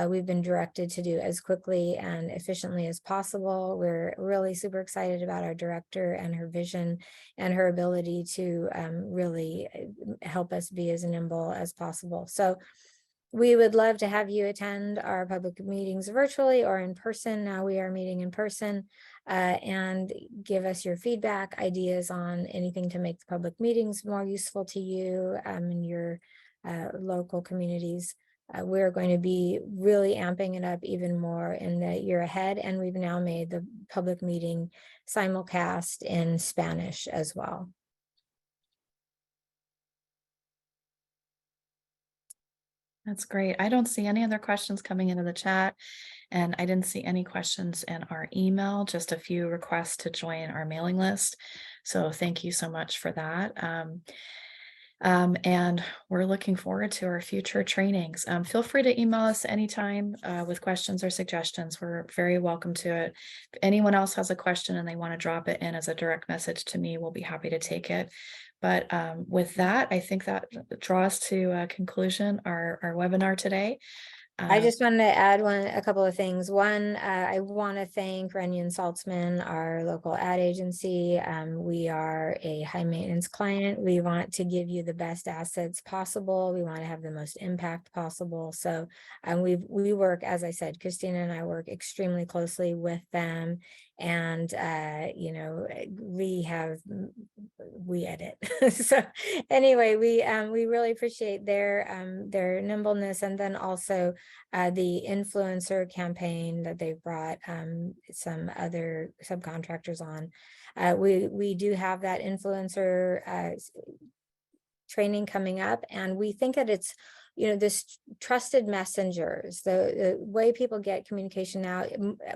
we've been directed to do as quickly and efficiently as possible. We're really super excited about our director and her vision and her ability to really help us be as nimble as possible. So we would love to have you attend our public meetings virtually or in person. Now we are meeting in person, and give us your feedback, ideas on anything to make the public meetings more useful to you in your local communities. We're going to be really amping it up even more in the year ahead, and we've now made the public meeting simulcast in Spanish as well. That's great. I don't see any other questions coming into the chat, and I didn't see any questions in our email, just a few requests to join our mailing list. So thank you so much for that. And we're looking forward to our future trainings. Feel free to email us anytime with questions or suggestions. We're very welcome to it. If anyone else has a question and they want to drop it in as a direct message to me, we'll be happy to take it. But with that, I think that draws to a conclusion our webinar today. I just wanted to add a couple of things. One, I want to thank Runyon Saltzman, our local ad agency. We are a high maintenance client. We want to give you the best assets possible. We want to have the most impact possible. So we work, as I said, Christina and I work extremely closely with them. And you know, we edit. So anyway, we really appreciate their nimbleness, and then also the influencer campaign that they've brought some other subcontractors on. We do have that influencer training coming up, and we think that it's, you know, this trusted messengers, the way people get communication now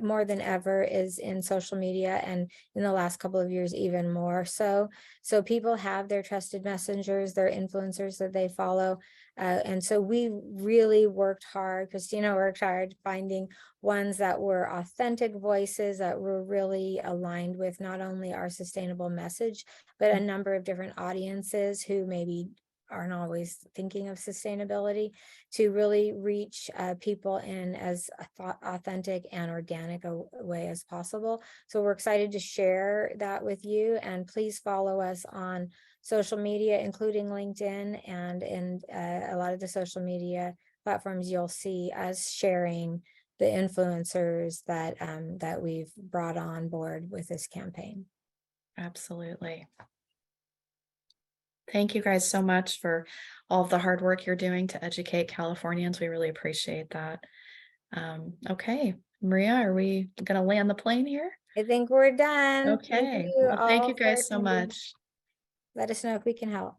more than ever is in social media, and in the last couple of years even more so. So people have their trusted messengers, their influencers that they follow, and so we really worked hard. Christina worked hard finding ones that were authentic voices that were really aligned with not only our sustainable message, but a number of different audiences who maybe aren't always thinking of sustainability, to really reach people in as authentic and organic a way as possible. So we're excited to share that with you, and please follow us on social media, including LinkedIn, and in a lot of the social media platforms, you'll see us sharing the influencers that that we've brought on board with this campaign. Absolutely. Thank you guys so much for all of the hard work you're doing to educate Californians. We really appreciate that. Okay, Maria, are we going to land the plane here? I think we're done. Thank Okay, you well, thank all you for guys so attending. much. Let us know if we can help.